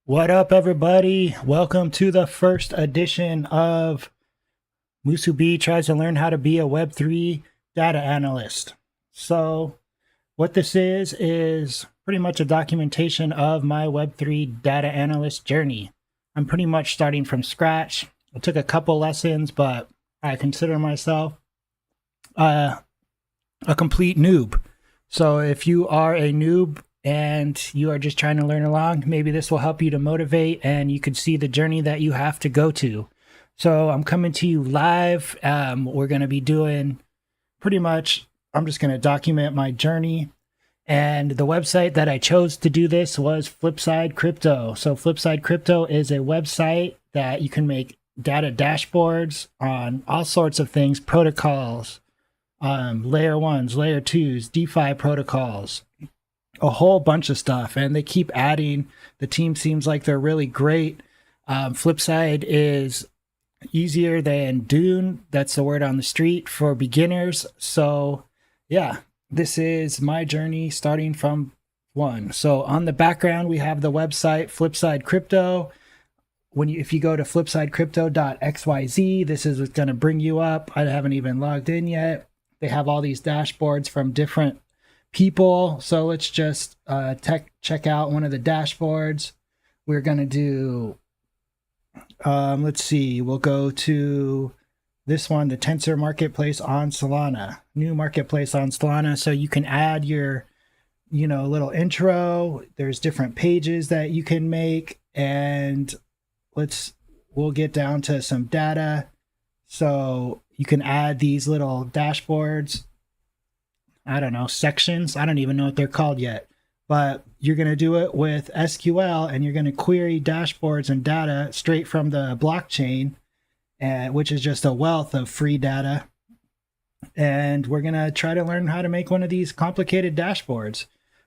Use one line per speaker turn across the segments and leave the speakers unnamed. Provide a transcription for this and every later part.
What up, everybody? Welcome to the first edition of Musubi Tries to Learn How to Be a Web3 Data Analyst. So, what this is pretty much a documentation of my Web3 data analyst journey. I'm pretty much starting from scratch. I took a couple lessons, but I consider myself a complete noob. So, if you are a noob, and you are just trying to learn along, maybe this will help you to motivate and you can see the journey that you have to go to. So I'm coming to you live. We're going to be doing pretty much, I'm just going to document my journey. And the website that I chose to do this was Flipside Crypto. So Flipside Crypto is a website that you can make data dashboards on all sorts of things, protocols, layer ones, layer twos, DeFi protocols, a whole bunch of stuff, and they keep adding. The team seems like they're really great. Flipside is easier than Dune. That's the word on the street for beginners. So yeah, this is my journey starting from one. So on the background, we have the website Flipside Crypto. If you go to flipsidecrypto.xyz, this is what's going to bring you up. I haven't even logged in yet. They have all these dashboards from different people. So let's just check out one of the dashboards. We're going to do, let's see, we'll go to this one, the Tensor Marketplace on Solana, new marketplace on Solana. So you can add your, little intro. There's different pages that you can make, and we'll get down to some data. So you can add these little dashboards. I don't know, sections. I don't even know what they're called yet, but you're going to do it with SQL, and you're going to query dashboards and data straight from the blockchain, which is just a wealth of free data. And we're going to try to learn how to make one of these complicated dashboards.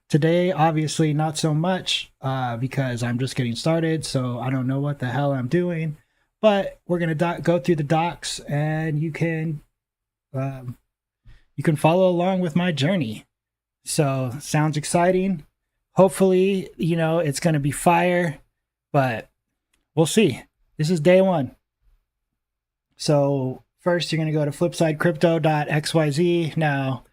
Today, obviously not so much because I'm just getting started, so I don't know what the hell I'm doing, but we're going to go through the docs, and you can follow along with my journey. So sounds exciting. Hopefully, it's going to be fire, but we'll see. This is day one. So first, you're going to go to flipsidecrypto.xyz. Now,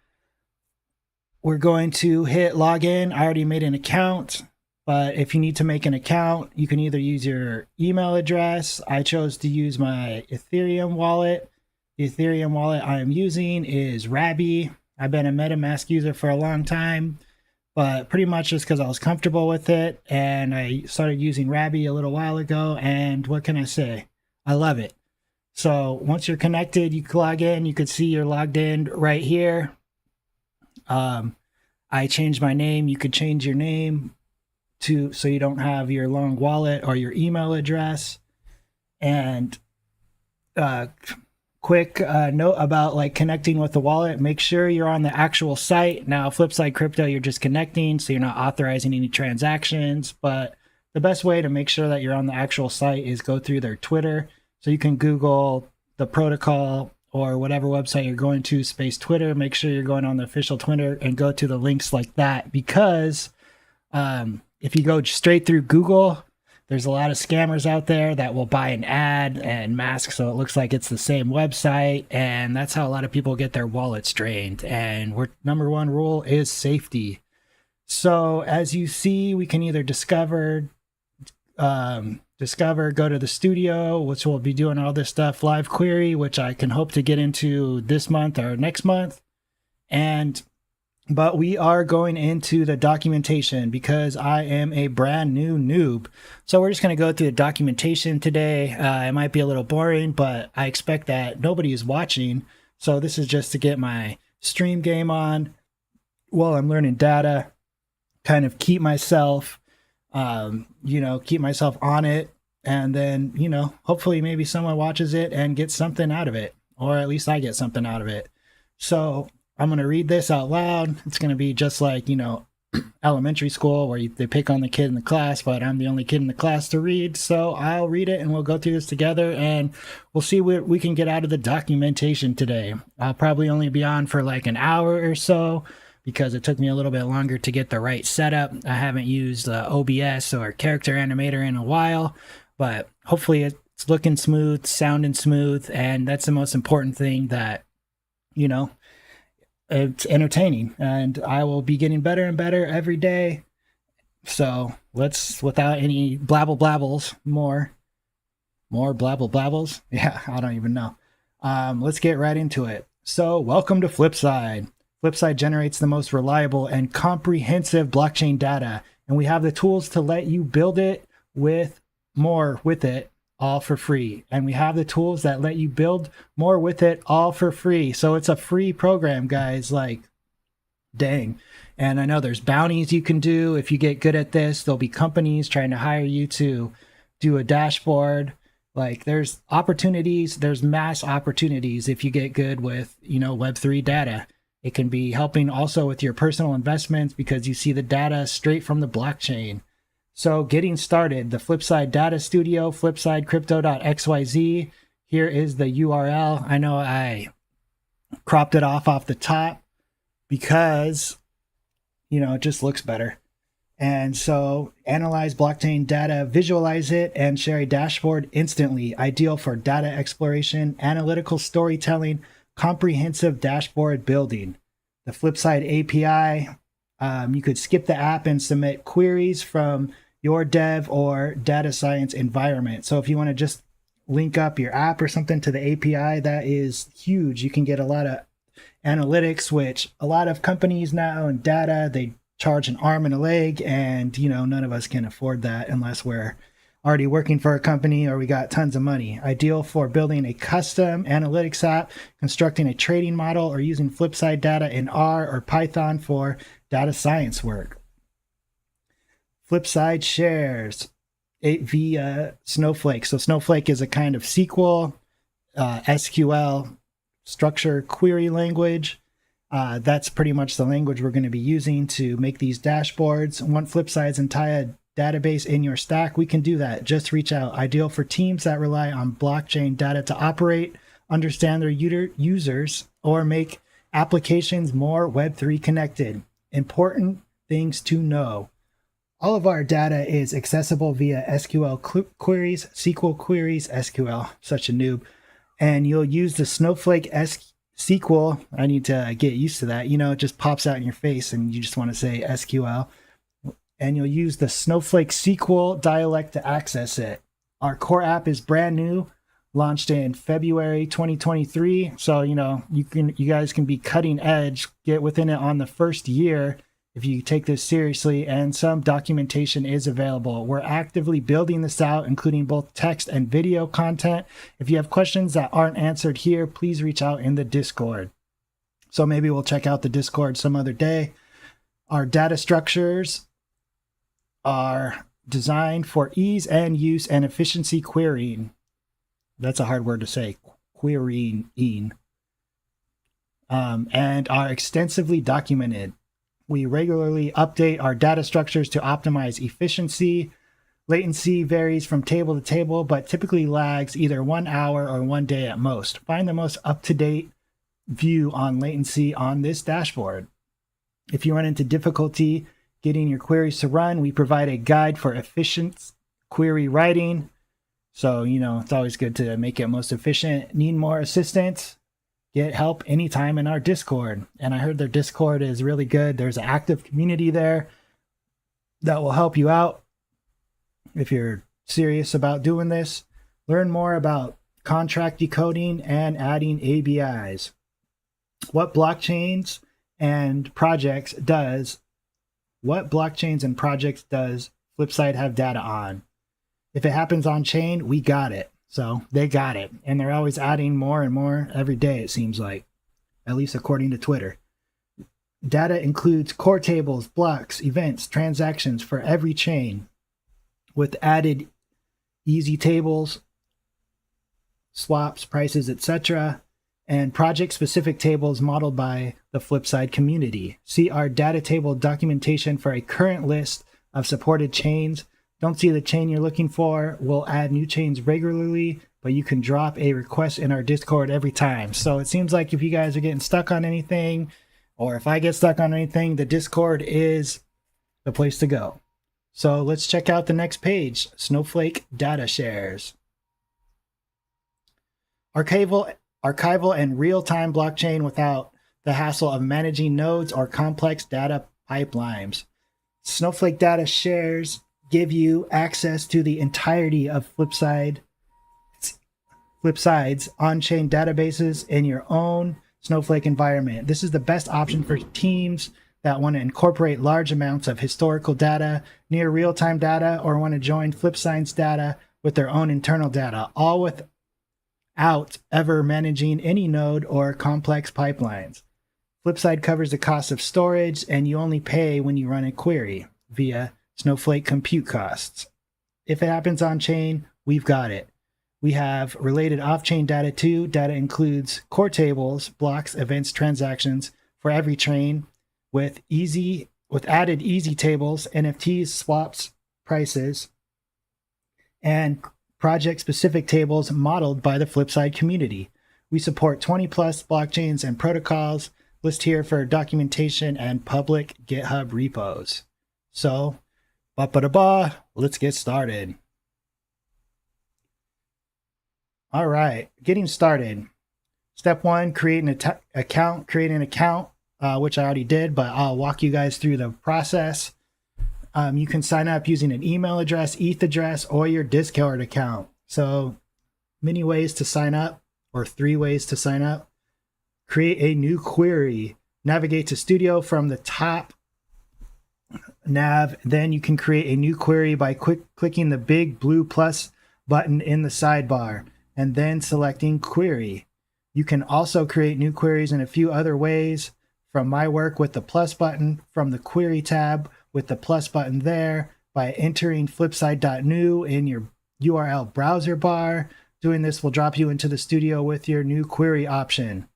we're going to hit login. I already made an account, but if you need to make an account, you can either use your email address. I chose to use my Ethereum wallet. The Ethereum wallet I am using is Rabby. I've been a MetaMask user for a long time, but pretty much just because I was comfortable with it, and I started using Rabby a little while ago, and what can I say? I love it. So once you're connected, you can log in. You can see you're logged in right here. I changed my name. You could change your name so you don't have your long wallet or your email address. And quick note about connecting with the wallet. Make sure you're on the actual site. Now, Flipside Crypto, you're just connecting, so you're not authorizing any transactions. But the best way to make sure that you're on the actual site is go through their Twitter. So you can Google the protocol or whatever website you're going to, space Twitter. Make sure you're going on the official Twitter and go to the links like that, because if you go straight through Google, there's a lot of scammers out there that will buy an ad and mask so it looks like it's the same website, and that's how a lot of people get their wallets drained. And number one rule is safety. So as you see, we can either discover, go to the studio, which we'll be doing all this stuff, live query, which I can hope to get into this month or next month. But we are going into the documentation because I am a brand new noob. So we're just going to go through the documentation today. It might be a little boring, but I expect that nobody is watching. So this is just to get my stream game on while I'm learning data, kind of keep myself, keep myself on it. And then, hopefully maybe someone watches it and gets something out of it, or at least I get something out of it. So I'm going to read this out loud. It's going to be just like, elementary school where they pick on the kid in the class, but I'm the only kid in the class to read. So I'll read it and we'll go through this together, and we'll see what we can get out of the documentation today. I'll probably only be on for like an hour or so because it took me a little bit longer to get the right setup. I haven't used OBS or Character Animator in a while, but hopefully it's looking smooth, sounding smooth, and that's the most important thing, that, you know, it's entertaining, and I will be getting better and better every day. So let's, without any blabble blabbles, more blabble blabbles. Yeah, I don't even know. Let's get right into it. So welcome to Flipside. Flipside generates the most reliable and comprehensive blockchain data, and we have the tools to let you build it with more with it, all for free. And we have the tools that let you build more with it, all for free. So it's a free program, guys. Like, dang. And I know there's bounties you can do if you get good at this. There'll be companies trying to hire you to do a dashboard. Like, there's opportunities, there's mass opportunities if you get good with, you know, Web3 data. It can be helping also with your personal investments because you see the data straight from the blockchain. So getting started, the Flipside Data Studio, flipsidecrypto.xyz. Here is the URL. I know I cropped it off the top because, you know, it just looks better. And so analyze blockchain data, visualize it, and share a dashboard instantly. Ideal for data exploration, analytical storytelling, comprehensive dashboard building. The Flipside API, you could skip the app and submit queries from your dev or data science environment. So if you want to just link up your app or something to the API, that is huge. You can get a lot of analytics, which a lot of companies now in data, they charge an arm and a leg, and, you know, none of us can afford that unless we're already working for a company or we got tons of money. Ideal for building a custom analytics app, constructing a trading model, or using Flipside data in R or Python for data science work. Flipside shares via Snowflake. So Snowflake is a kind of SQL, SQL structure query language. That's pretty much the language we're going to be using to make these dashboards. Want Flipside's entire database in your stack? We can do that. Just reach out. Ideal for teams that rely on blockchain data to operate, understand their users, or make applications more Web3 connected. Important things to know. All of our data is accessible via SQL queries, SQL queries, SQL, such a noob. And you'll use the Snowflake SQL. I need to get used to that. You know, it just pops out in your face and you just want to say SQL. And you'll use the Snowflake SQL dialect to access it. Our core app is brand new, launched in February 2023. So, you know, you guys can be cutting edge, get within it on the first year if you take this seriously, and some documentation is available. We're actively building this out, including both text and video content. If you have questions that aren't answered here, please reach out in the Discord. So maybe we'll check out the Discord some other day. Our data structures are designed for ease and use and efficiency querying. That's a hard word to say, querying. And are extensively documented. We regularly update our data structures to optimize efficiency. Latency varies from table to table, but typically lags either 1 hour or 1 day at most. Find the most up-to-date view on latency on this dashboard. If you run into difficulty getting your queries to run, we provide a guide for efficient query writing. So, you know, it's always good to make it most efficient. Need more assistance? Get help anytime in our Discord. And I heard their Discord is really good. There's an active community there that will help you out if you're serious about doing this. Learn more about contract decoding and adding ABIs. What blockchains and projects does Flipside have data on? If it happens on chain, we got it. So they got it. And they're always adding more and more every day, it seems like, at least according to Twitter. Data includes core tables, blocks, events, transactions for every chain, with added easy tables, swaps, prices, etc., and project-specific tables modeled by the Flipside community. See our data table documentation for a current list of supported chains. Don't see the chain you're looking for. We'll add new chains regularly, but you can drop a request in our Discord every time. So it seems like if you guys are getting stuck on anything, or if I get stuck on anything, the Discord is the place to go. So let's check out the next page, Snowflake data shares. Archival and real-time blockchain without the hassle of managing nodes or complex data pipelines. Snowflake data shares give you access to the entirety of Flipside's on-chain databases in your own Snowflake environment. This is the best option for teams that want to incorporate large amounts of historical data, near real-time data, or want to join Flipside's data with their own internal data, all without ever managing any node or complex pipelines. Flipside covers the cost of storage, and you only pay when you run a query via Snowflake compute costs. If it happens on-chain, we've got it. We have related off-chain data too. Data includes core tables, blocks, events, transactions for every chain with added easy tables, NFTs, swaps, prices, and project-specific tables modeled by the Flipside community. We support 20 plus blockchains and protocols. List here for documentation and public GitHub repos. So, let's get started. All right, getting started. Step one, create an account, which I already did, but I'll walk you guys through the process. You can sign up using an email address, ETH address, or your Discord account. So many ways to sign up, or 3 ways to sign up. Create a new query. Navigate to Studio from the top nav. Then you can create a new query by clicking the big blue plus button in the sidebar and then selecting Query. You can also create new queries in a few other ways. From my work with the plus button, from the Query tab with the plus button there, by entering flipside.new in your URL browser bar. Doing this will drop you into the studio with your new query option.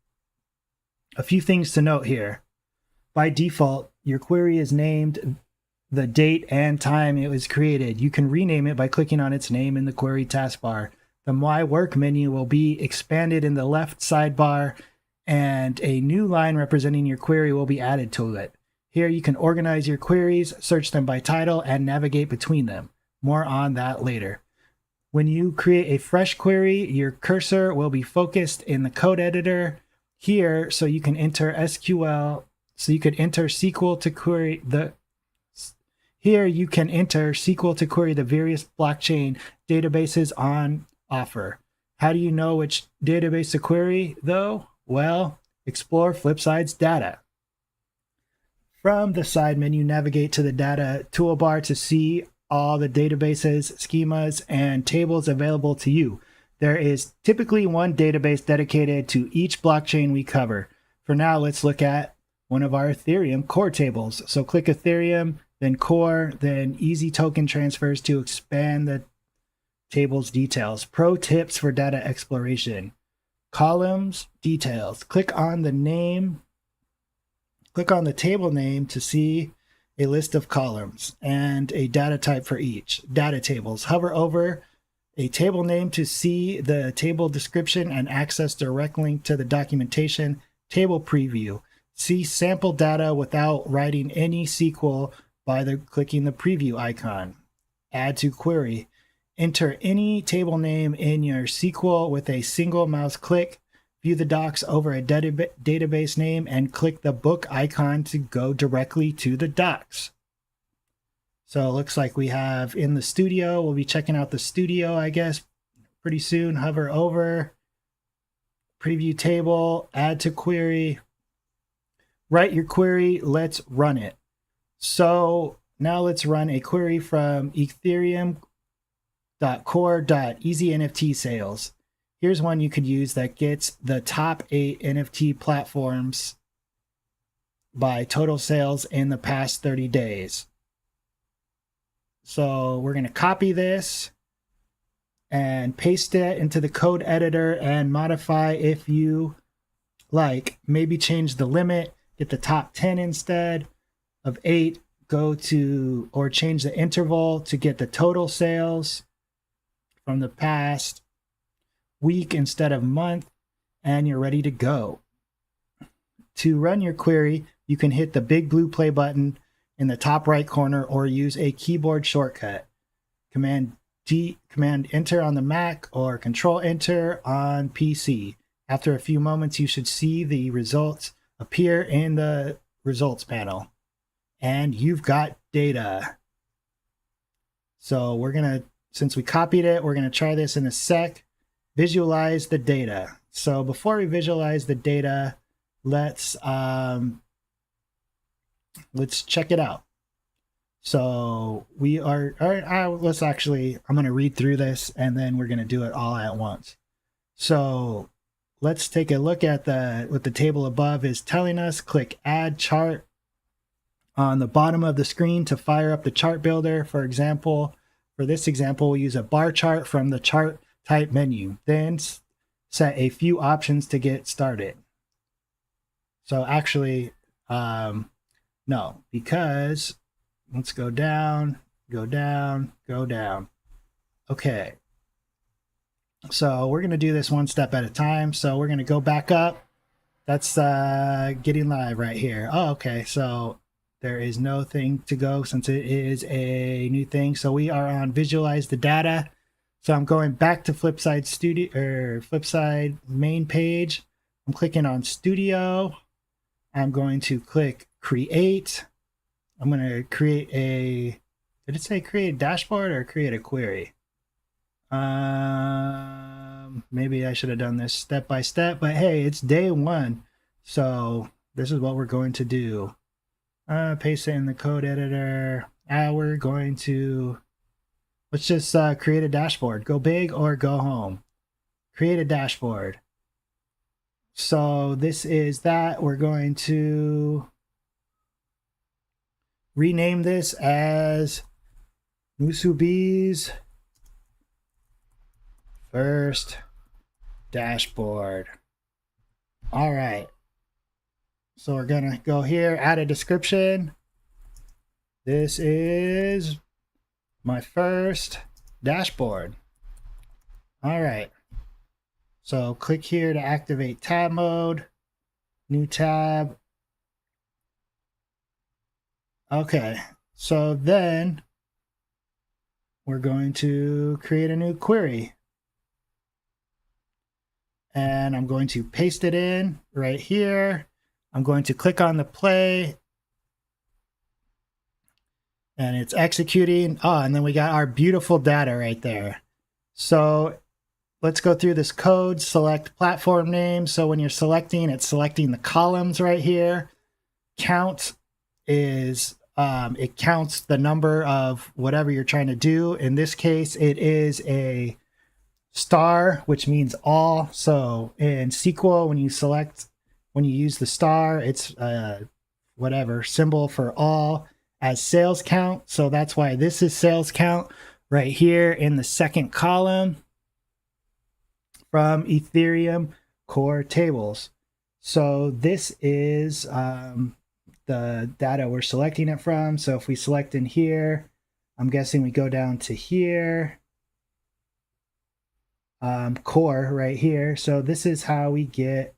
A few things to note here. By default, your query is named the date and time it was created. You can rename it by clicking on its name in the query taskbar. The My Work menu will be expanded in the left sidebar, and a new line representing your query will be added to it. Here you can organize your queries, search them by title, and navigate between them. More on that later. When you create a fresh query, your cursor will be focused in the code editor here, so you can enter SQL. So you could enter SQL to query the. Here you can enter SQL to query the various blockchain databases on offer. How do you know which database to query, though? Well, explore Flipside's data. From the side menu, navigate to the data toolbar to see all the databases, schemas, and tables available to you. There is typically one database dedicated to each blockchain we cover. For now, let's look at one of our Ethereum core tables. So click Ethereum, then core, then easy token transfers to expand the table's details. Pro tips for data exploration. Columns, details. Click on the table name to see a list of columns and a data type for each. Data tables. Hover over a table name to see the table description and access direct link to the documentation. Table preview. See sample data without writing any SQL by clicking the preview icon. Add to query. Enter any table name in your SQL with a single mouse click. View the docs over a database name and click the book icon to go directly to the docs. So it looks like we have in the studio. We'll be checking out the studio, I guess, pretty soon. Hover over, preview table, add to query. Write your query, let's run it. So now let's run a query from ethereum.core.easy sales. Here's one you could use that gets the top 8 NFT platforms by total sales in the past 30 days. So we're going to copy this and paste it into the code editor and modify if you like. Maybe change the limit, get the top 10 instead of 8, or change the interval to get the total sales from the past week instead of month, and you're ready to go. to run your query, you can hit the big blue play button in the top right corner or use a keyboard shortcut. Command Enter on the Mac or Control Enter on PC. After a few moments, you should see the results appear in the results panel. And you've got data. So we're going to, since we copied it, we're going to try this in a sec. Visualize the data. So before we visualize the data, let's check it out. So we are, all right, let's actually, I'm going to read through this and then we're going to do it all at once. So let's take a look at what the table above is telling us. Click Add Chart on the bottom of the screen to fire up the chart builder. For example, for this example, we'll use a bar chart from the chart type menu. Then set a few options to get started. So actually, no, because let's go down, go down, go down. Okay. So we're going to do this one step at a time. So we're going to go back up. That's getting live right here. Oh, okay. So there is no thing to go since it is a new thing. So we are on Visualize the Data. So I'm going back to Flipside Studio or Flipside main page. I'm clicking on Studio. I'm going to click Create. I'm going to create a, did it say create a dashboard or create a query? Maybe I should have done this step by step, but hey, it's day one. So this is what we're going to do. Paste it in the code editor. We're going to, let's just create a dashboard. Go big or go home. Create a dashboard. So this is that. We're going to rename this as Musubi's first dashboard. All right. So we're going to go here, add a description. This is my first dashboard. All right. So click here to activate tab mode, new tab. Okay. So then we're going to create a new query. And I'm going to paste it in right here. I'm going to click on the play and it's executing. Oh, and then we got our beautiful data right there. So let's go through this code, select platform name. So when you're selecting, it's selecting the columns right here. Count is, it counts the number of whatever you're trying to do. In this case, it is a star, which means all. So in SQL, when you use the star, it's whatever symbol for all as sales count. So that's why this is sales count right here in the second column from Ethereum core tables. So this is the data we're selecting it from. So if we select in here, I'm guessing we go down to here, core right here. So this is how we get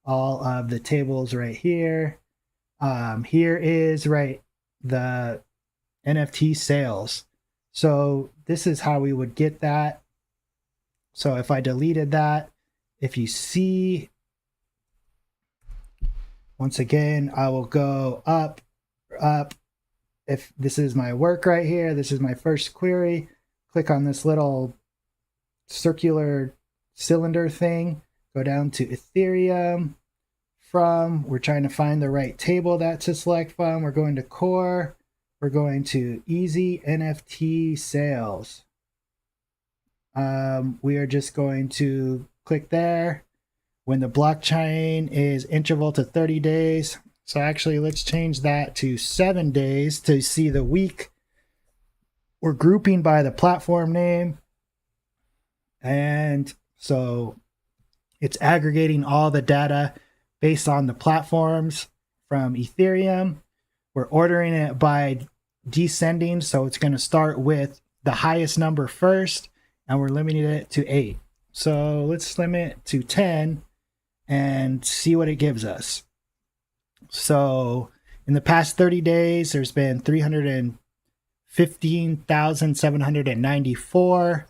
all of the tables right here. Here is right the NFT sales. So this is how we would get that. So if I deleted that, if you see, once again, I will go up. If this is my work right here, this is my first query. Click on this little circular cylinder thing. Go down to Ethereum. We're trying to find the right table that to select from. We're going to core. We're going to easy NFT sales. We are just going to click there when the blockchain is interval to 30 days. So actually, let's change that to 7 days to see the week. We're grouping by the platform name. And so it's aggregating all the data based on the platforms from Ethereum. We're ordering it by descending. So it's going to start with the highest number first, and we're limiting it to 8. So let's limit to 10 and see what it gives us. So in the past 30 days, there's been 315,794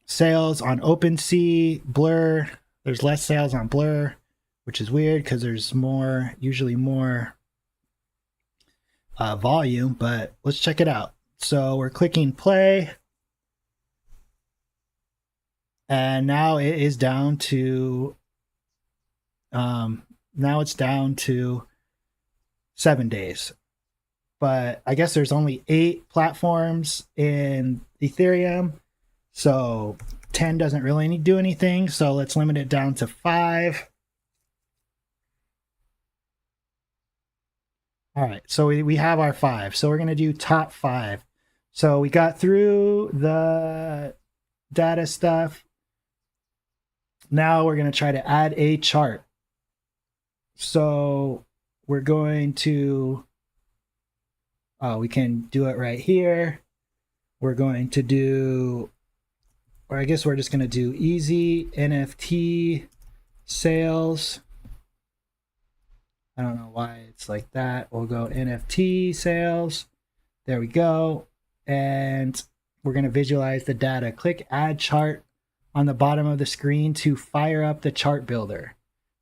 sales on OpenSea. Blur, there's less sales on Blur, which is weird because there's usually more volume, but let's check it out. So we're clicking play, and now it is down to now it's down to 7 days. But I guess there's only 8 platforms in Ethereum, so 10 doesn't really need to do anything. So let's limit it down to 5. All right, so we have our 5. So we're going to do top 5. So we got through the data stuff. Now we're going to try to add a chart. So we're going to, we can do it right here. We're going to do, or I guess we're just going to do easy NFT sales. I don't know why it's like that. We'll go NFT sales. There we go. And we're going to visualize the data. Click add chart on the bottom of the screen to fire up the chart builder.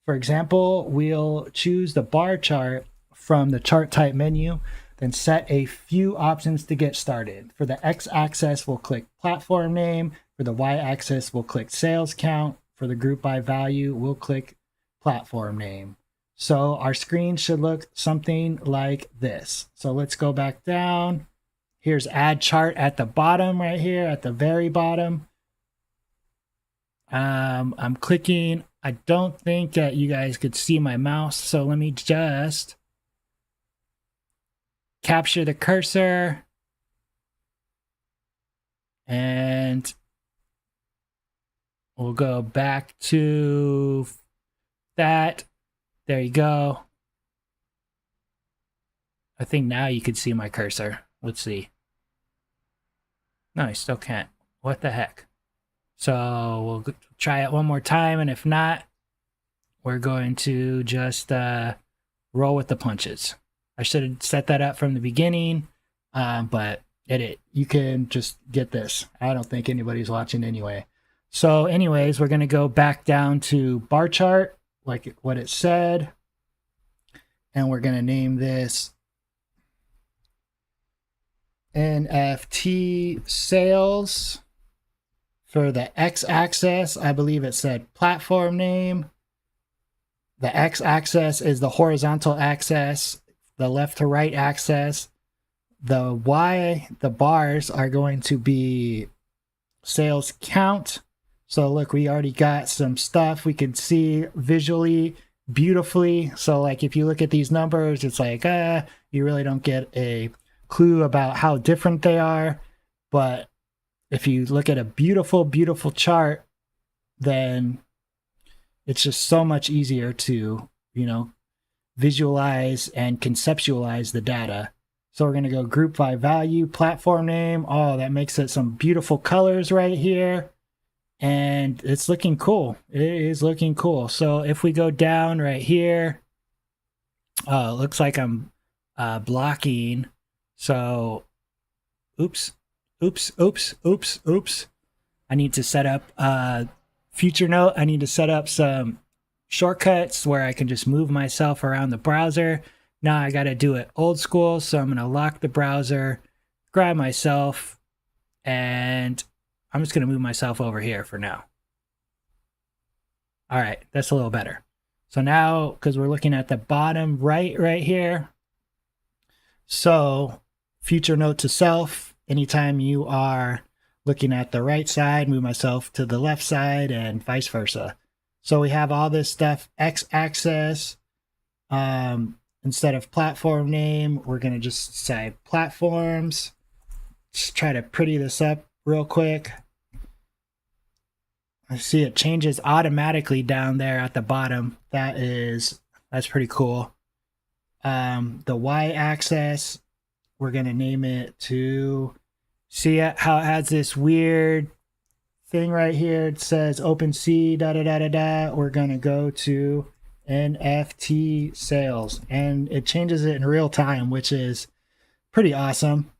For example, we'll choose the bar chart from the chart type menu, then set a few options to get started. For the x-axis, we'll click platform name. For the y-axis, we'll click sales count. For the group by value, we'll click platform name. So our screen should look something like this. So let's go back down. Here's add chart at the bottom right here, at the very bottom. I'm clicking. I don't think that you guys could see my mouse, so let me just capture the cursor and we'll go back to that. There you go. I think now you can see my cursor. Let's see. No, I still can't. What the heck? So we'll try it one more time, and if not, we're going to just roll with the punches. I should have set that up from the beginning, but you can just get this. I don't think anybody's watching anyway. So anyways, we're going to go back down to bar chart, like what it said, and we're going to name this NFT sales. For the x-axis, I believe it said platform name. The x-axis is the horizontal axis, the left to right axis. The bars are going to be sales count. So look, we already got some stuff we can see visually, beautifully. So like if you look at these numbers, it's like, you really don't get a clue about how different they are. But if you look at a beautiful, beautiful chart, then it's just so much easier to, visualize and conceptualize the data. So we're going to go group by value, platform name. Oh, that makes it some beautiful colors right here. And it's looking cool. It is looking cool. So if we go down right here, it looks like I'm blocking. So, oops. I need to set up future note. I need to set up some shortcuts where I can just move myself around the browser. Now I got to do it old school. So I'm going to lock the browser, grab myself, and I'm just going to move myself over here for now. All right, that's a little better. So now, because we're looking at the bottom right here. So future note to self. Anytime you are looking at the right side, move myself to the left side and vice versa. So we have all this stuff, x-axis. Instead of platform name, we're going to just say platforms. Just try to pretty this up real quick. I see it changes automatically down there at the bottom. That's pretty cool. The y-axis, we're going to name it to see how it has this weird thing right here. It says OpenSea, We're going to go to NFT sales, and it changes it in real time, which is pretty awesome.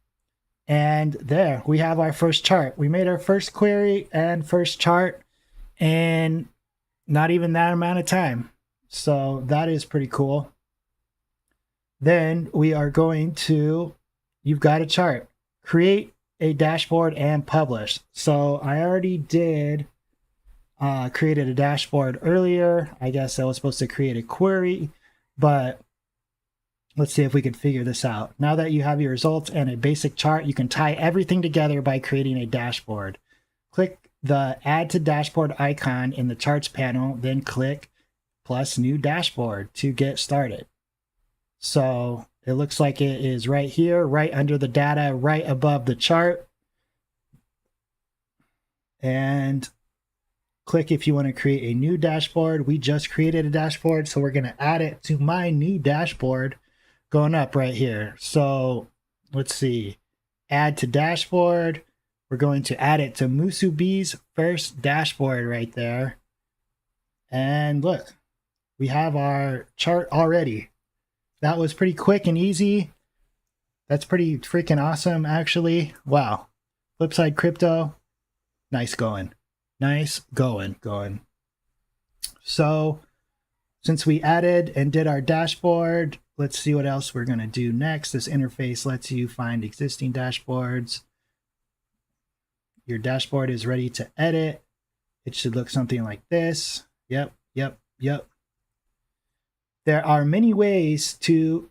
And there we have our first chart. We made our first query and first chart in not even that amount of time. So that is pretty cool. Then we are going to, you've got a chart, create a dashboard and publish. So I already did created a dashboard earlier. I guess I was supposed to create a query, but let's see if we can figure this out. Now that you have your results and a basic chart, you can tie everything together by creating a dashboard. Click the Add to Dashboard icon in the Charts panel, then click plus New Dashboard to get started. So it looks like it is right here, right under the data, right above the chart. And click if you want to create a new dashboard. We just created a dashboard, so we're going to add it to my new dashboard going up right here. So let's see, add to dashboard. We're going to add it to Musubi's first dashboard right there. And look, we have our chart already. That was pretty quick and easy. That's pretty freaking awesome, actually. Wow. Flipside Crypto, nice going. Nice going. So since we added and did our dashboard, let's see what else we're going to do next. This interface lets you find existing dashboards. Your dashboard is ready to edit. It should look something like this. Yep. There are many ways to,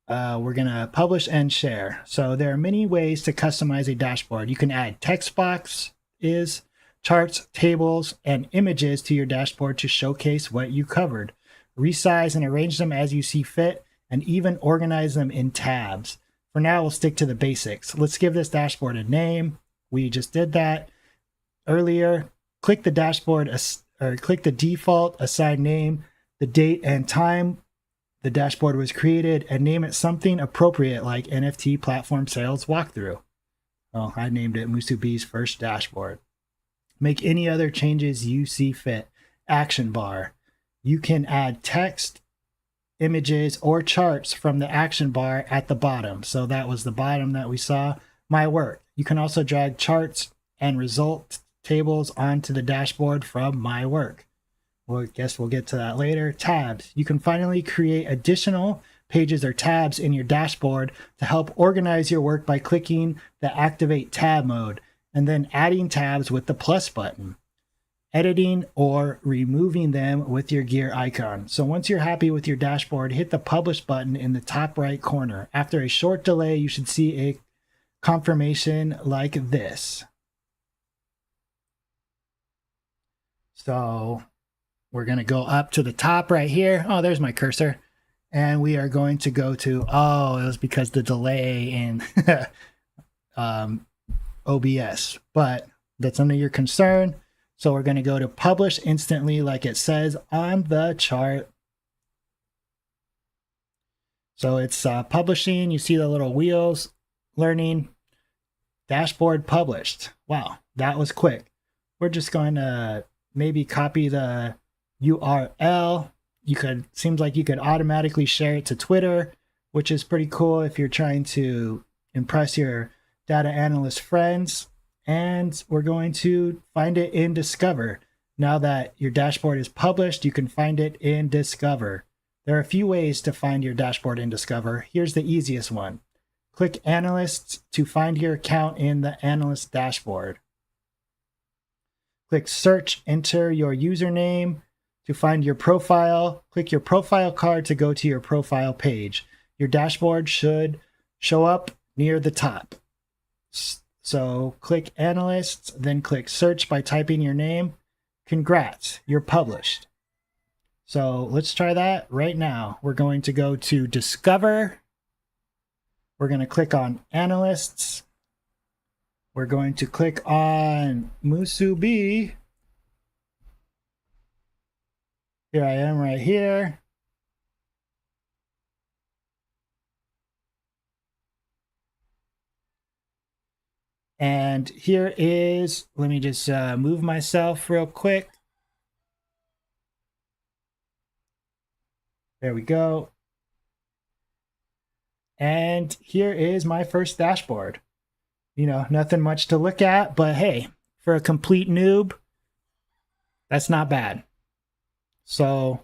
we're going to publish and share. So there are many ways to customize a dashboard. You can add text boxes, charts, tables, and images to your dashboard to showcase what you covered. Resize and arrange them as you see fit, and even organize them in tabs. For now, we'll stick to the basics. Let's give this dashboard a name. We just did that earlier. Click the dashboard, or click the default, assign name, the date and time the dashboard was created, and name it something appropriate like NFT platform sales walkthrough. Well, I named it Musubi's first dashboard. Make any other changes you see fit. Action bar. You can add text, images, or charts from the action bar at the bottom. So that was the bottom that we saw. My work. You can also drag charts and result tables onto the dashboard from my work. Well, I guess we'll get to that later. Tabs. You can finally create additional pages or tabs in your dashboard to help organize your work by clicking the Activate Tab mode and then adding tabs with the plus button. Editing or removing them with your gear icon. So once you're happy with your dashboard, hit the Publish button in the top right corner. After a short delay, you should see a confirmation like this. So we're going to go up to the top right here. Oh, there's my cursor. And we are going to go to, oh, it was because the delay in OBS, but that's none of your concern. So we're going to go to publish instantly like it says on the chart. So it's publishing. You see the little wheels, learning, dashboard published. Wow, that was quick. We're just going to maybe copy the URL. Seems like you could automatically share it to Twitter, which is pretty cool if you're trying to impress your data analyst friends. And we're going to find it in Discover. Now that your dashboard is published, you can find it in Discover. There are a few ways to find your dashboard in Discover. Here's the easiest one. Click Analysts to find your account in the Analyst dashboard. Click Search, enter your username to find your profile. Click your profile card to go to your profile page. Your dashboard should show up near the top. So click Analysts, then click Search by typing your name. Congrats, you're published. So let's try that right now. We're going to go to Discover. We're going to click on Analysts. We're going to click on Musubi. Here I am right here. And here is, let me just move myself real quick. There we go. And here is my first dashboard. You know, nothing much to look at, but hey, for a complete noob, that's not bad. So,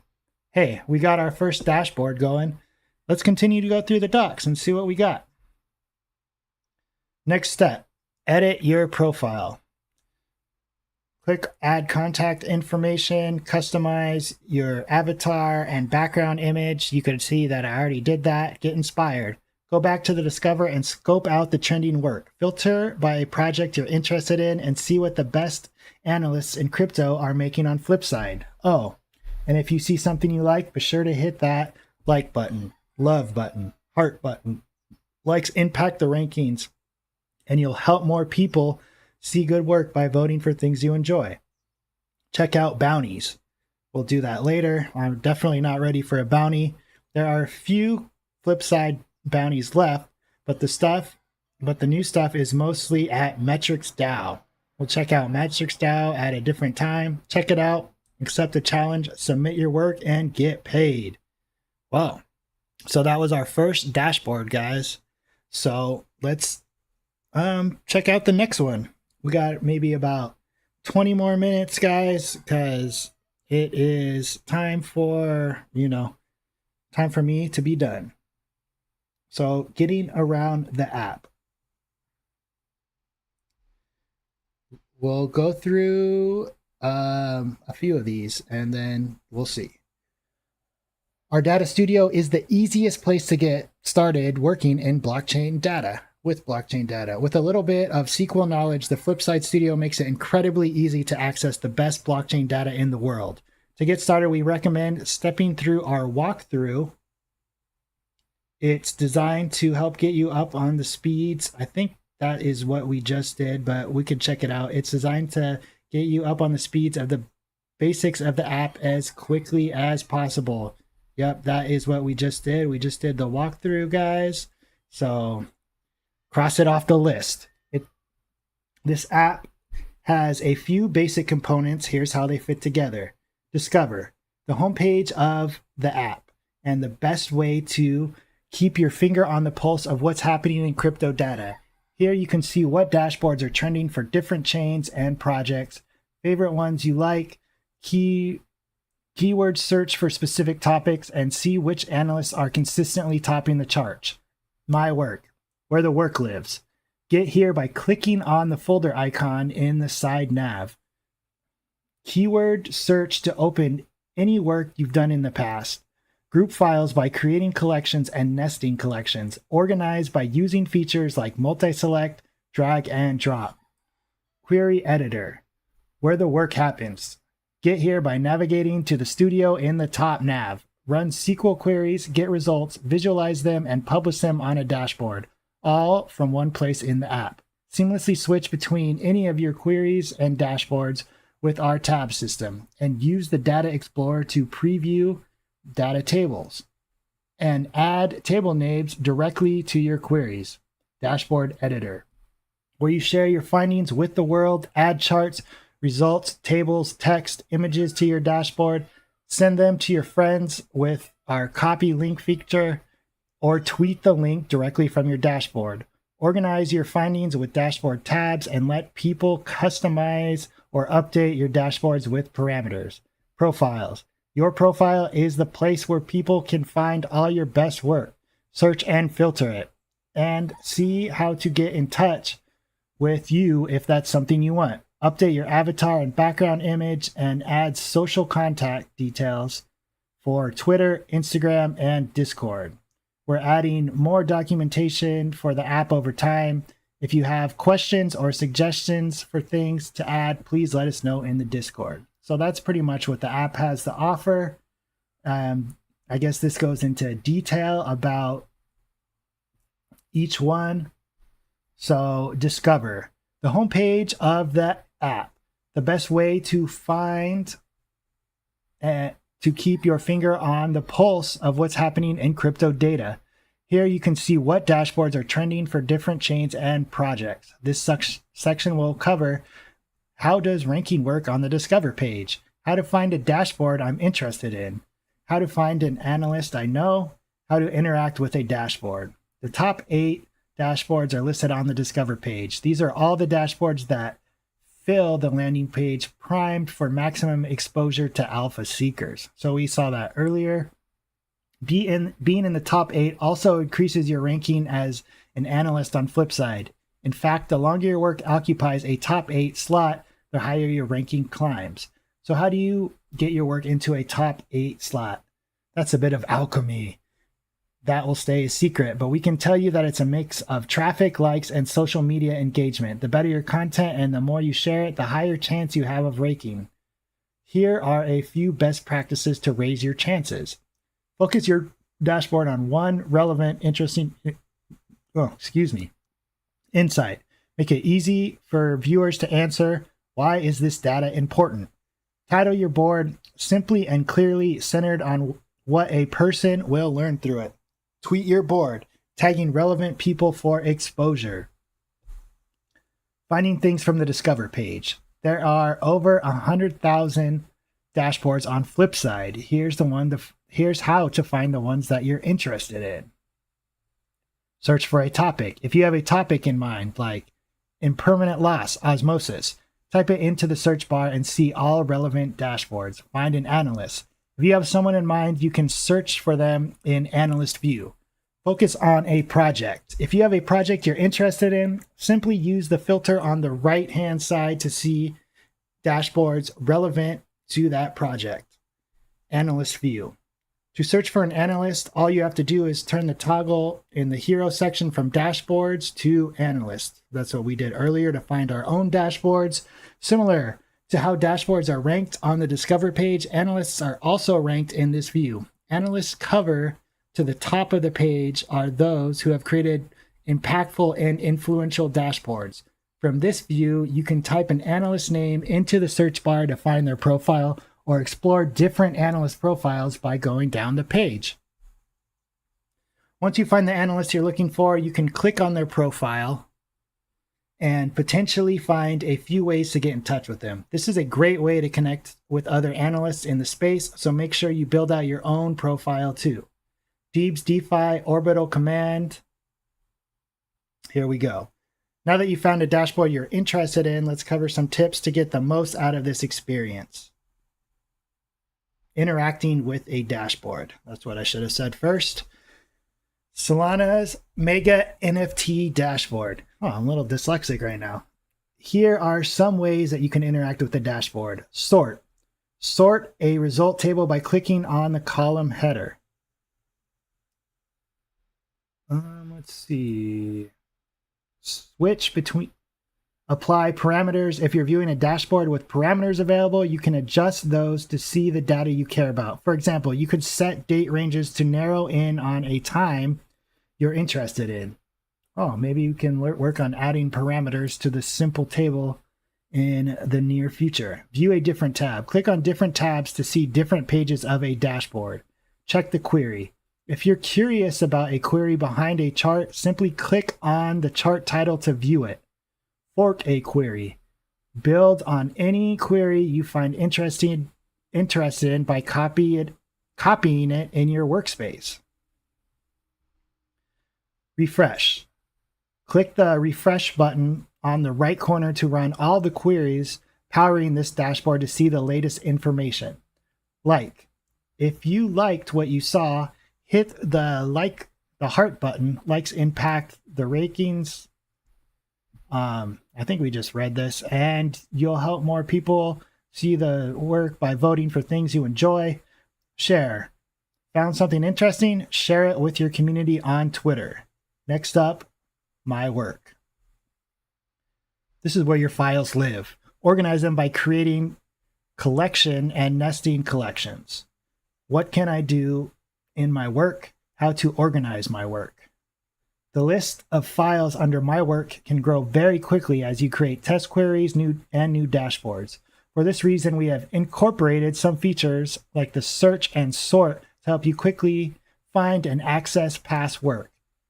hey, we got our first dashboard going. Let's continue to go through the docs and see what we got. Next step, edit your profile. Click add contact information, customize your avatar and background image. You can see that I already did that. Get inspired. Go back to the Discover and scope out the trending work. Filter by a project you're interested in and see what the best analysts in crypto are making on Flipside. Oh, and if you see something you like, be sure to hit that like button, love button, heart button. Likes impact the rankings, and you'll help more people see good work by voting for things you enjoy. Check out bounties. We'll do that later. I'm definitely not ready for a bounty. There are a few Flipside bounties left, but the new stuff is mostly at Metrics DAO. We'll check out Metrics DAO at a different time. Check it out, accept the challenge, submit your work, and get paid. Well, so that was our first dashboard, guys. So let's check out the next one. We got maybe about 20 more minutes, guys, because it is time for me to be done. So getting around the app. We'll go through a few of these and then we'll see. Our data studio is the easiest place to get started working in blockchain data. With blockchain data. With a little bit of SQL knowledge, the Flipside Studio makes it incredibly easy to access the best blockchain data in the world. To get started, we recommend stepping through our walkthrough. It's designed to help get you up on the speeds. I think that is what we just did, but we can check it out. It's designed to get you up on the speeds of the basics of the app as quickly as possible. Yep, that is what we just did. We just did the walkthrough, guys. So cross it off the list. This app has a few basic components. Here's how they fit together. Discover, the homepage of the app, and the best way to keep your finger on the pulse of what's happening in crypto data. Here you can see what dashboards are trending for different chains and projects, favorite ones you like, keyword search for specific topics, and see which analysts are consistently topping the charts. My work, where the work lives. Get here by clicking on the folder icon in the side nav. Keyword search to open any work you've done in the past. Group files by creating collections and nesting collections. Organize by using features like multi-select, drag, and drop. Query editor, where the work happens. Get here by navigating to the studio in the top nav. Run SQL queries, get results, visualize them, and publish them on a dashboard, all from one place in the app. Seamlessly switch between any of your queries and dashboards with our tab system, and use the Data Explorer to preview data tables and add table names directly to your queries. Dashboard editor, where you share your findings with the world, add charts, results, tables, text, images to your dashboard, send them to your friends with our copy link feature, or tweet the link directly from your dashboard. Organize your findings with dashboard tabs and let people customize or update your dashboards with parameters. Profiles. Your profile is the place where people can find all your best work. Search and filter it, and see how to get in touch with you if that's something you want. Update your avatar and background image and add social contact details for Twitter, Instagram, and Discord. We're adding more documentation for the app over time. If you have questions or suggestions for things to add, please let us know in the Discord. So that's pretty much what the app has to offer. I guess this goes into detail about each one. So discover the homepage of the app, the best way to find and to keep your finger on the pulse of what's happening in crypto data. Here you can see what dashboards are trending for different chains and projects. This section will cover how does ranking work on the Discover page, how to find a dashboard I'm interested in, how to find an analyst I know, how to interact with a dashboard. The top 8 dashboards are listed on the Discover page. These are all the dashboards that fill the landing page primed for maximum exposure to alpha seekers. So we saw that earlier. Being in the top 8 also increases your ranking as an analyst on Flipside. In fact, the longer your work occupies a top 8 slot, the higher your ranking climbs. So how do you get your work into a top 8 slot? That's a bit of alchemy. That will stay a secret, but we can tell you that it's a mix of traffic, likes, and social media engagement. The better your content and the more you share it, the higher chance you have of ranking. Here are a few best practices to raise your chances. Focus your dashboard on one relevant, interesting, insight. Make it easy for viewers to answer, why is this data important? Title your board simply and clearly, centered on what a person will learn through it. Tweet your board, tagging relevant people for exposure. Finding things from the Discover page. There are over 100,000 dashboards on Flipside. Here's how to find the ones that you're interested in. Search for a topic. If you have a topic in mind, like impermanent loss, osmosis, type it into the search bar and see all relevant dashboards. Find an analyst. If you have someone in mind, you can search for them in Analyst View. Focus on a project. If you have a project you're interested in, simply use the filter on the right-hand side to see dashboards relevant to that project. Analyst View. To search for an analyst, all you have to do is turn the toggle in the hero section from dashboards to analyst. That's what we did earlier to find our own dashboards. Similar to how dashboards are ranked on the Discover page, analysts are also ranked in this view. Analysts cover to the top of the page are those who have created impactful and influential dashboards. From this view, you can type an analyst name into the search bar to find their profile, or explore different analyst profiles by going down the page. Once you find the analyst you're looking for, you can click on their profile and potentially find a few ways to get in touch with them. This is a great way to connect with other analysts in the space, so make sure you build out your own profile too. Deeb's DeFi Orbital Command. Here we go. Now that you found a dashboard you're interested in, let's cover some tips to get the most out of this experience. Interacting with a dashboard. That's what I should have said first. Solana's Mega NFT dashboard. Oh, I'm a little dyslexic right now. Here are some ways that you can interact with the dashboard. Sort. Sort a result table by clicking on the column header. Let's see. Switch between. Apply parameters. If you're viewing a dashboard with parameters available, you can adjust those to see the data you care about. For example, you could set date ranges to narrow in on a time you're interested in. Oh, maybe you can work on adding parameters to the simple table in the near future. View a different tab. Click on different tabs to see different pages of a dashboard. Check the query. If you're curious about a query behind a chart, simply click on the chart title to view it. Fork a query. Build on any query you find interested in by copying it in your workspace. Refresh. Click the refresh button on the right corner to run all the queries powering this dashboard to see the latest information. Like. If you liked what you saw, hit the heart button. Likes impact the rankings. I think we just read this, and you'll help more people see the work by voting for things you enjoy. Share. Found something interesting? Share it with your community on Twitter. Next up, my work. This is where your files live. Organize them by creating collection and nesting collections. What can I do in my work? How to organize my work. The list of files under my work can grow very quickly as you create test queries new dashboards. For this reason, we have incorporated some features like the search and sort to help you quickly find and access past work.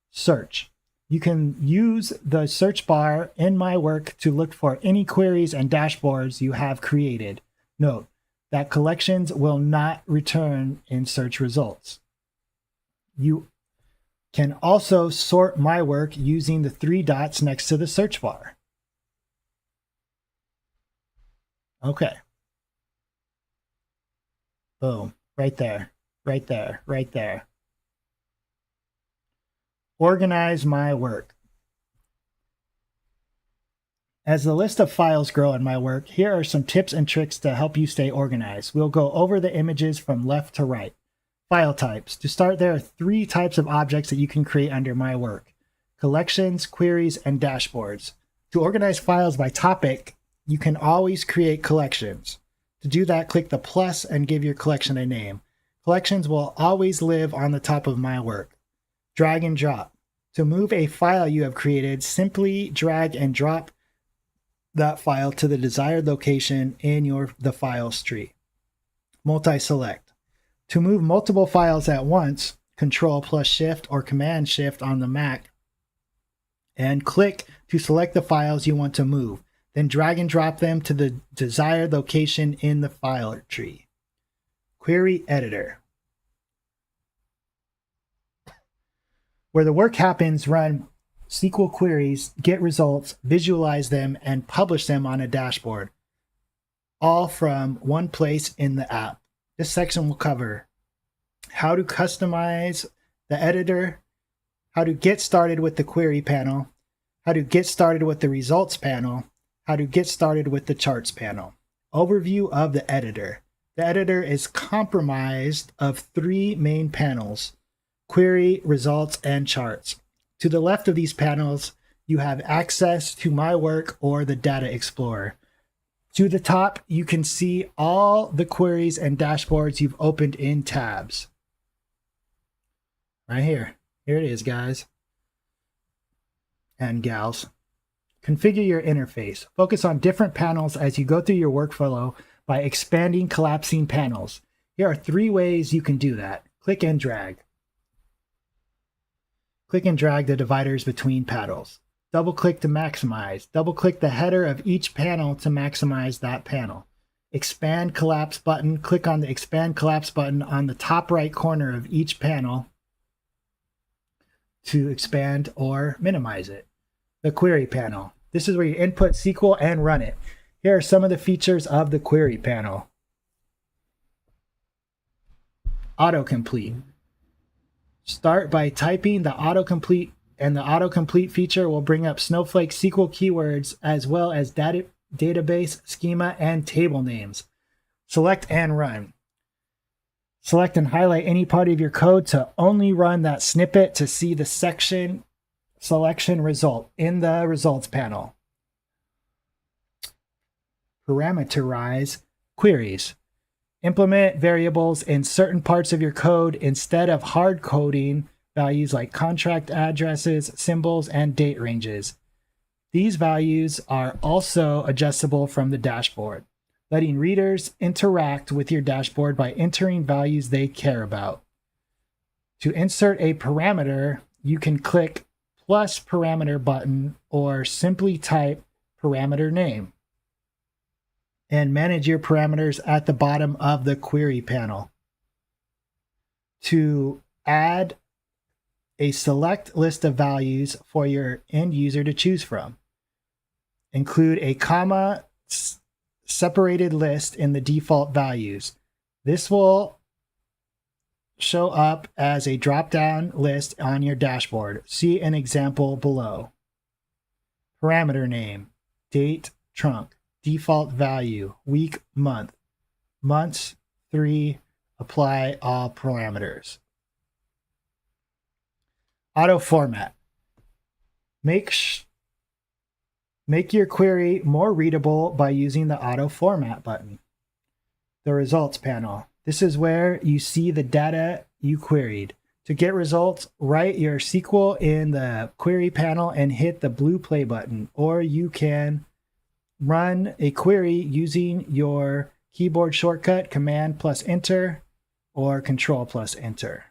Search. You can use the search bar in my work to look for any queries and dashboards you have created. Note, that collections will not return in search results. You can also sort my work using the 3 dots next to the search bar. Okay. Boom. Right there. Right there. Right there. Organize my work. As the list of files grow in my work, here are some tips and tricks to help you stay organized. We'll go over the images from left to right. File types. To start, there are 3 types of objects that you can create under my work: collections, queries, and dashboards. To organize files by topic, you can always create collections. To do that, click the plus and give your collection a name. Collections will always live on the top of my work. Drag and drop. To move a file you have created, simply drag and drop that file to the desired location in the files tree. Multi-select. To move multiple files at once, Control plus Shift or Command Shift on the Mac, and click to select the files you want to move. Then drag and drop them to the desired location in the file tree. Query Editor. Where the work happens, run SQL queries, get results, visualize them, and publish them on a dashboard, all from one place in the app. This section will cover how to customize the editor, how to get started with the query panel, how to get started with the results panel, how to get started with the charts panel. Overview of the editor. The editor is comprised of 3 main panels: query, results, and charts. To the left of these panels, you have access to my work or the Data Explorer. To the top, you can see all the queries and dashboards you've opened in tabs. Right here. Here it is, guys and gals. Configure your interface. Focus on different panels as you go through your workflow by expanding, collapsing panels. Here are 3 ways you can do that. Click and drag. Click and drag the dividers between panels. Double-click to maximize. Double-click the header of each panel to maximize that panel. Expand Collapse button. Click on the Expand Collapse button on the top right corner of each panel to expand or minimize it. The Query panel. This is where you input SQL and run it. Here are some of the features of the Query panel. Autocomplete. Start by typing the autocomplete, and the autocomplete feature will bring up Snowflake SQL keywords as well as database, schema, and table names. Select and run. Select and highlight any part of your code to only run that snippet to see the section selection result in the results panel. Parameterize queries. Implement variables in certain parts of your code instead of hard coding values like contract addresses, symbols, and date ranges. These values are also adjustable from the dashboard, letting readers interact with your dashboard by entering values they care about. To insert a parameter, you can click plus parameter button or simply type parameter name, and manage your parameters at the bottom of the query panel. To add a select list of values for your end user to choose from, include a comma separated list in the default values. This will show up as a drop-down list on your dashboard. See an example below. Parameter name, date, trunk. Default value, week, month. Months, 3, apply all parameters. Auto format. Make your query more readable by using the auto format button. The results panel. This is where you see the data you queried. To get results, write your SQL in the query panel and hit the blue play button, or you can run a query using your keyboard shortcut, Command plus Enter or Control plus Enter.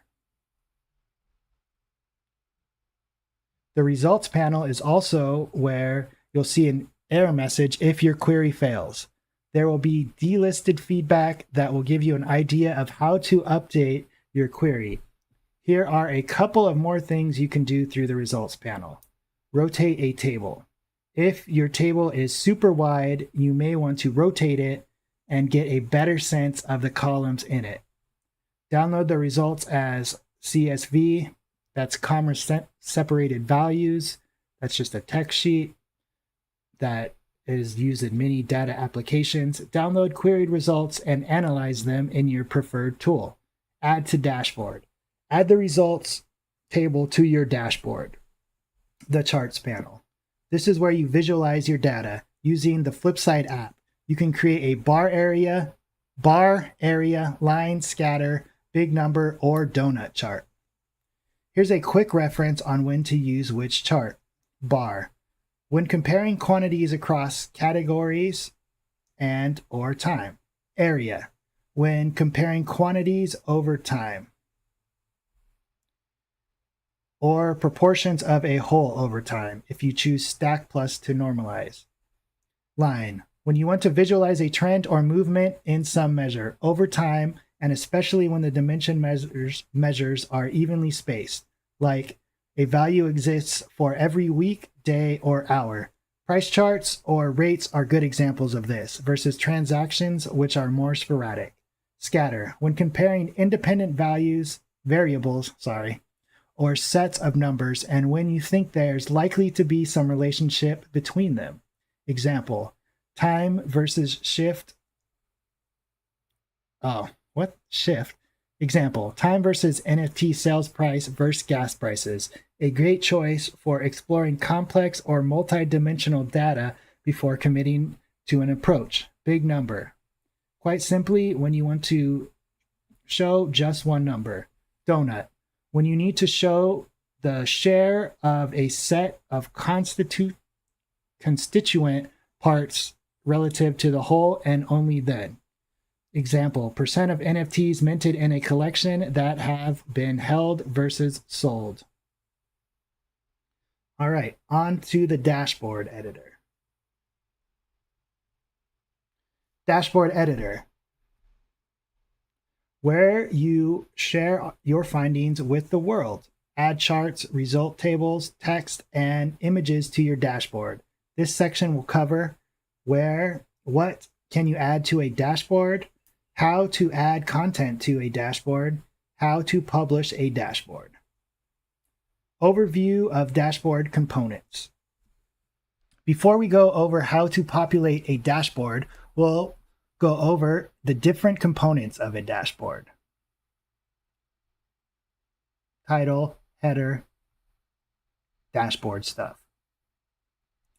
The results panel is also where you'll see an error message if your query fails. There will be delisted feedback that will give you an idea of how to update your query. Here are a couple of more things you can do through the results panel. Rotate a table. If your table is super wide, you may want to rotate it and get a better sense of the columns in it. Download the results as CSV, that's comma separated values. That's just a text sheet that is used in many data applications. Download queried results and analyze them in your preferred tool. Add to dashboard. Add the results table to your dashboard. The charts panel. This is where you visualize your data using the Flipside app. You can create a bar area, line, scatter, big number, or donut chart. Here's a quick reference on when to use which chart. Bar. When comparing quantities across categories and or time. Area. When comparing quantities over time. Or proportions of a whole over time if you choose stack plus to normalize. Line. When you want to visualize a trend or movement in some measure over time, and especially when the dimension measures are evenly spaced, like a value exists for every week, day, or hour. Price charts or rates are good examples of this versus transactions, which are more sporadic. Scatter. When comparing independent variables, or sets of numbers, and when you think there's likely to be some relationship between them. Example, time versus shift. Shift. Example, time versus NFT sales price versus gas prices. A great choice for exploring complex or multi-dimensional data before committing to an approach. Big number. Quite simply, when you want to show just one number. Donut. When you need to show the share of a set of constituent parts relative to the whole, and only then. Example, percent of NFTs minted in a collection that have been held versus sold. All right, on to the dashboard editor. Dashboard editor, where you share your findings with the world. Add charts, result tables, text, and images to your dashboard. This section will cover what can you add to a dashboard, how to add content to a dashboard, how to publish a dashboard. Overview of dashboard components. Before we go over how to populate a dashboard, we'll go over the different components of a dashboard. Title, header, dashboard stuff.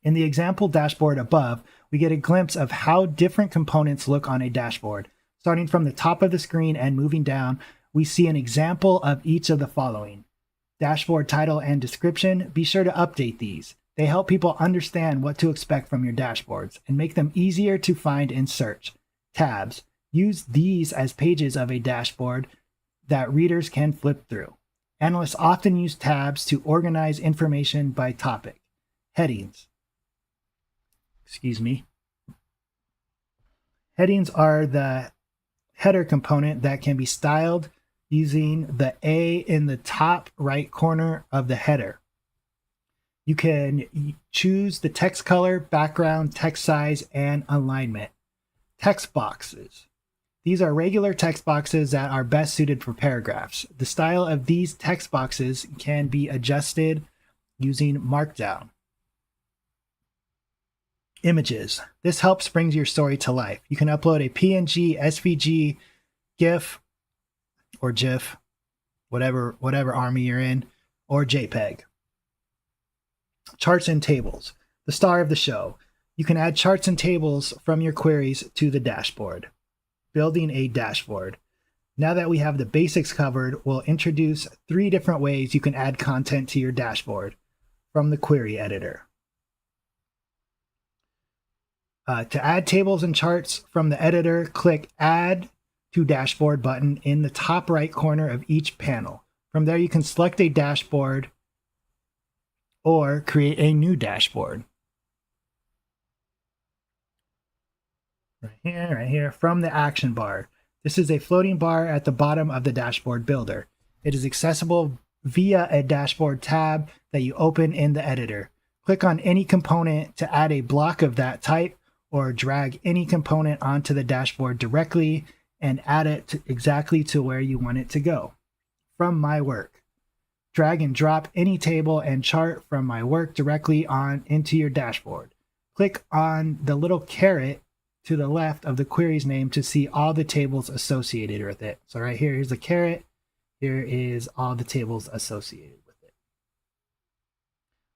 In the example dashboard above, we get a glimpse of how different components look on a dashboard. Starting from the top of the screen and moving down, we see an example of each of the following. Dashboard title and description. Be sure to update these. They help people understand what to expect from your dashboards and make them easier to find and search. Tabs. Use these as pages of a dashboard that readers can flip through. Analysts often use tabs to organize information by topic. Headings. Headings are the header component that can be styled using the A in the top right corner of the header. You can choose the text color, background, text size, and alignment. Text boxes. These are regular text boxes that are best suited for paragraphs. The style of these text boxes can be adjusted using Markdown. Images. This helps bring your story to life. You can upload a PNG, SVG, GIF, or GIF, whatever army you're in, or JPEG. Charts and tables. The star of the show. You can add charts and tables from your queries to the dashboard. Building a dashboard. Now that we have the basics covered, we'll introduce 3 different ways you can add content to your dashboard from the query editor. To add tables and charts from the editor, click Add to Dashboard button in the top right corner of each panel. From there, you can select a dashboard or create a new dashboard. right here, from the action bar. This is a floating bar at the bottom of the dashboard builder. It is accessible via a dashboard tab that you open in the editor. Click on any component to add a block of that type, or drag any component onto the dashboard directly and add it exactly to where you want it to go. From my work, drag and drop any table and chart from my work directly on into your dashboard. Click on the little caret to the left of the query's name to see all the tables associated with it. So right here, here's the caret. Here is all the tables associated with it.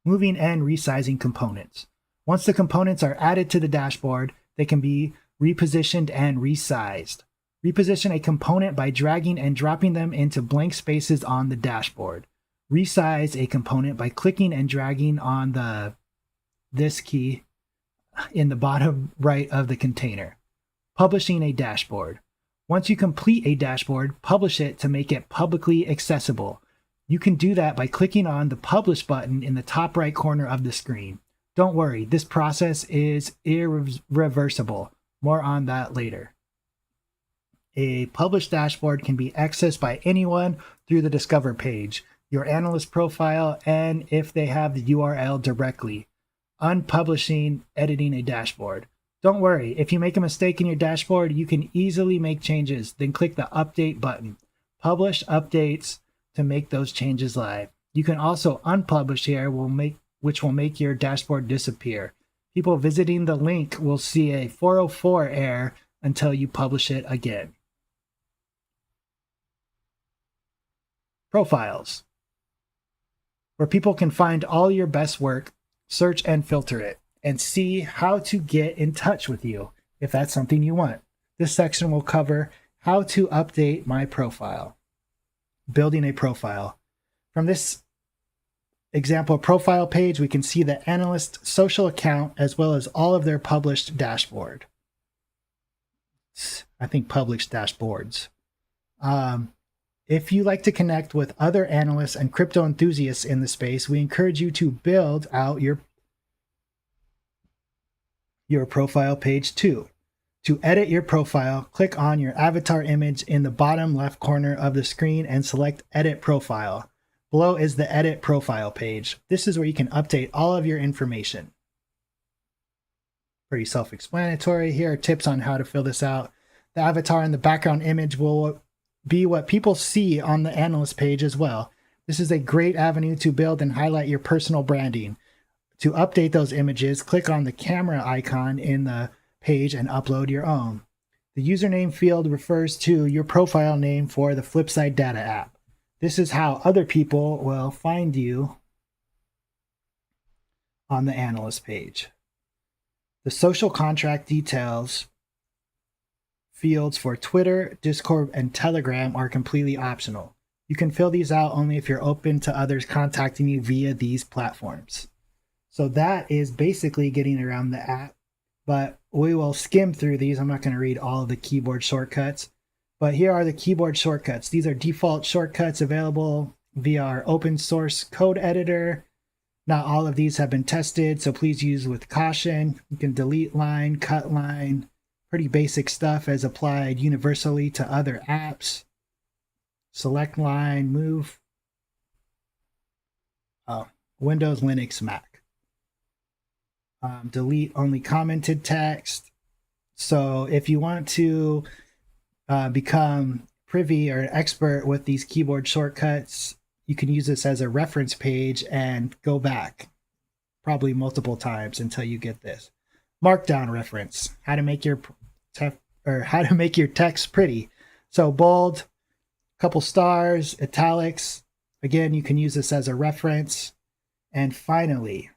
Moving and resizing components. Once the components are added to the dashboard, they can be repositioned and resized. Reposition a component by dragging and dropping them into blank spaces on the dashboard. Resize a component by clicking and dragging on this key in the bottom right of the container. Publishing a dashboard. Once you complete a dashboard, publish it to make it publicly accessible. You can do that by clicking on the Publish button in the top right corner of the screen. Don't worry, this process is irreversible. More on that later. A published dashboard can be accessed by anyone through the Discover page, your analyst profile, and if they have the URL directly. Unpublishing, editing a dashboard. Don't worry, if you make a mistake in your dashboard, you can easily make changes. Then click the Update button. Publish updates to make those changes live. You can also unpublish here, which will make your dashboard disappear. People visiting the link will see a 404 error until you publish it again. Profiles, where people can find all your best work, search and filter it, and see how to get in touch with you if that's something you want. This section will cover how to update my profile. Building a profile. From this example profile page, we can see the analyst social account as well as all of their published dashboard. I think published dashboards. If you like to connect with other analysts and crypto enthusiasts in the space, we encourage you to build out your profile page too. To edit your profile, click on your avatar image in the bottom left corner of the screen and select Edit Profile. Below is the Edit Profile page. This is where you can update all of your information. Pretty self-explanatory. Here are tips on how to fill this out. The avatar and the background image will be what people see on the analyst page as well. This is a great avenue to build and highlight your personal branding. To update those images, click on the camera icon in the page and upload your own. The username field refers to your profile name for the Flipside data app. This is how other people will find you on the analyst page. The social contract details fields for Twitter, Discord, and Telegram are completely optional. You can fill these out only if you're open to others contacting you via these platforms. So that is basically getting around the app, but we will skim through these. I'm not going to read all of the keyboard shortcuts, but here are the keyboard shortcuts. These are default shortcuts available via our open source code editor. Not all of these have been tested, so please use with caution. You can delete line, cut line, pretty basic stuff as applied universally to other apps. Select line, move. Windows, Linux, Mac. Delete only commented text. So if you want to become privy or expert with these keyboard shortcuts, you can use this as a reference page and go back probably multiple times until you get this. Markdown reference, how to make your text pretty. So bold, couple stars, italics. Again, you can use this as a reference. And finally,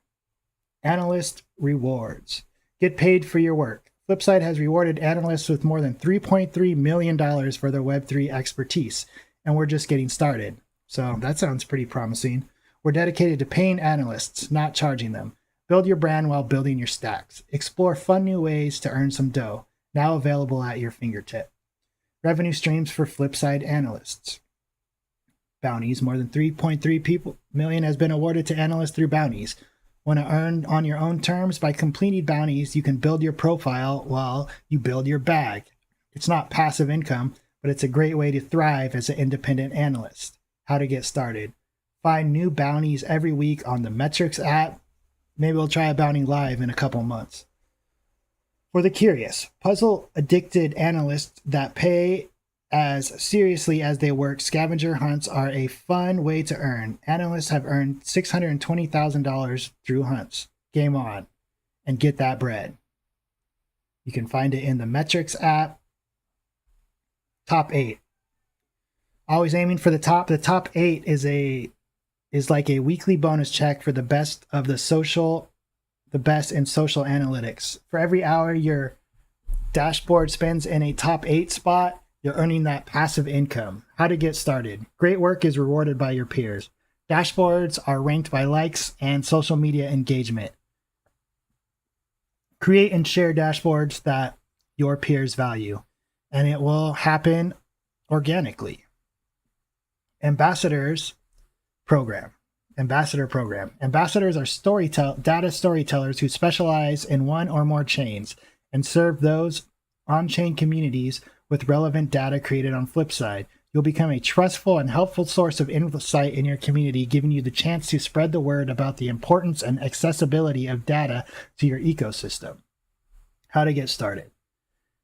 Analyst Rewards. Get paid for your work. Flipside has rewarded analysts with more than $3.3 million for their Web3 expertise, and we're just getting started. So that sounds pretty promising. We're dedicated to paying analysts, not charging them. Build your brand while building your stacks. Explore fun new ways to earn some dough, now available at your fingertip. Revenue streams for Flipside analysts. Bounties. More than 3.3 million has been awarded to analysts through bounties. Want to earn on your own terms? By completing bounties, you can build your profile while you build your bag. It's not passive income, but it's a great way to thrive as an independent analyst. How to get started. Find new bounties every week on the Metrics app. Maybe we'll try a bounty live in a couple months. For the curious, puzzle-addicted analysts that pay as seriously as they work, scavenger hunts are a fun way to earn. Analysts have earned $620,000 through hunts. Game on. And get that bread. You can find it in the Metrics app. Top 8. Always aiming for the top. The top 8 is like a weekly bonus check for the best in social analytics. For every hour your dashboard spends in a top 8 spot, you're earning that passive income. How to get started. Great work is rewarded by your peers. Dashboards are ranked by likes and social media engagement. Create and share dashboards that your peers value, and it will happen organically. Ambassador program. Ambassadors are data storytellers who specialize in one or more chains and serve those on-chain communities with relevant data created on Flipside. You'll become a trustful and helpful source of insight in your community, giving you the chance to spread the word about the importance and accessibility of data to your ecosystem. How to get started.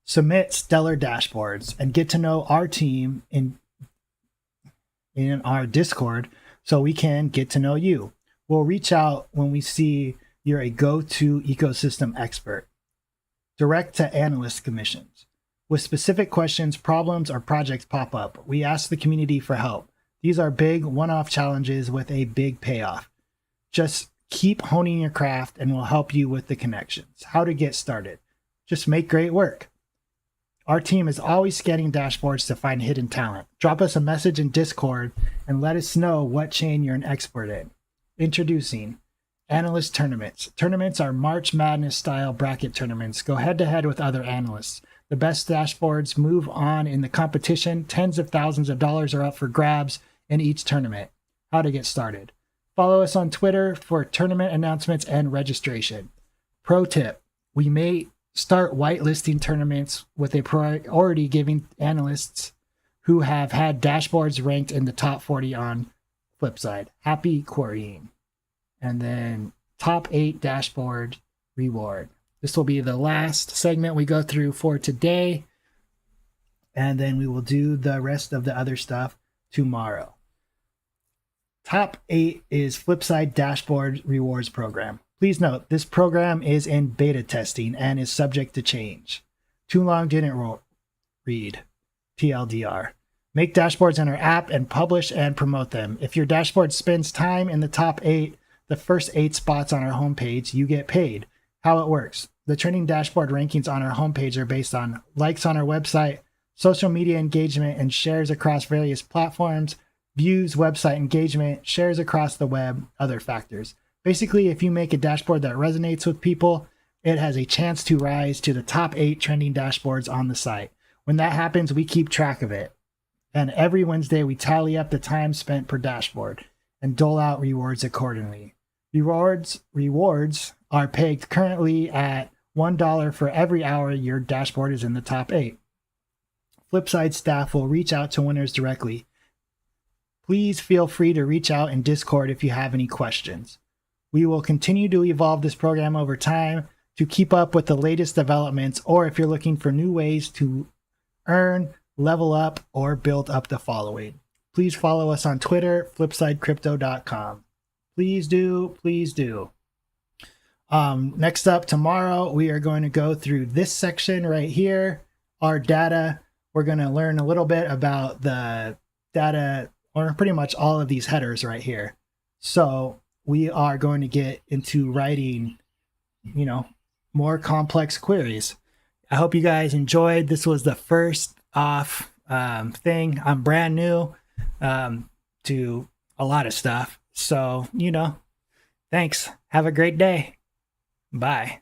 Submit stellar dashboards and get to know our team in our Discord so we can get to know you. We'll reach out when we see you're a go-to ecosystem expert. Direct to analyst commissions. With specific questions, problems, or projects pop up, we ask the community for help. These are big one-off challenges with a big payoff. Just keep honing your craft and we'll help you with the connections. How to get started. Just make great work. Our team is always scanning dashboards to find hidden talent. Drop us a message in Discord and let us know what chain you're an expert in. Introducing Analyst Tournaments. Tournaments are March Madness style bracket tournaments. Go head to head with other analysts. The best dashboards move on in the competition. Tens of thousands of dollars are up for grabs in each tournament. How to get started. Follow us on Twitter for tournament announcements and registration. Pro tip, we may start whitelisting tournaments with a priority giving analysts who have had dashboards ranked in the top 40 on Flipside. Happy quarrying. And then top 8 dashboard reward. This will be the last segment we go through for today. And then we will do the rest of the other stuff tomorrow. Top 8 is Flipside Dashboard Rewards Program. Please note, this program is in beta testing and is subject to change. Too long didn't read. TLDR. Make dashboards in our app and publish and promote them. If your dashboard spends time in the top 8, the first 8 spots on our homepage, you get paid. How it works. The trending dashboard rankings on our homepage are based on likes on our website, social media engagement, and shares across various platforms, views, website engagement, shares across the web, other factors. Basically, if you make a dashboard that resonates with people, it has a chance to rise to the top 8 trending dashboards on the site. When that happens, we keep track of it. And every Wednesday, we tally up the time spent per dashboard and dole out rewards accordingly. Rewards are pegged currently at $1 for every hour your dashboard is in the top 8. Flipside staff will reach out to winners directly. Please feel free to reach out in Discord if you have any questions. We will continue to evolve this program over time to keep up with the latest developments, or if you're looking for new ways to earn, level up, or build up the following. Please follow us on Twitter, flipsidecrypto.com. Please do, please do. Next up tomorrow, we are going to go through this section right here, our data. We're going to learn a little bit about the data, or pretty much all of these headers right here. So we are going to get into writing, more complex queries. I hope you guys enjoyed. This was the first off thing. I'm brand new to a lot of stuff. So, thanks. Have a great day. Bye.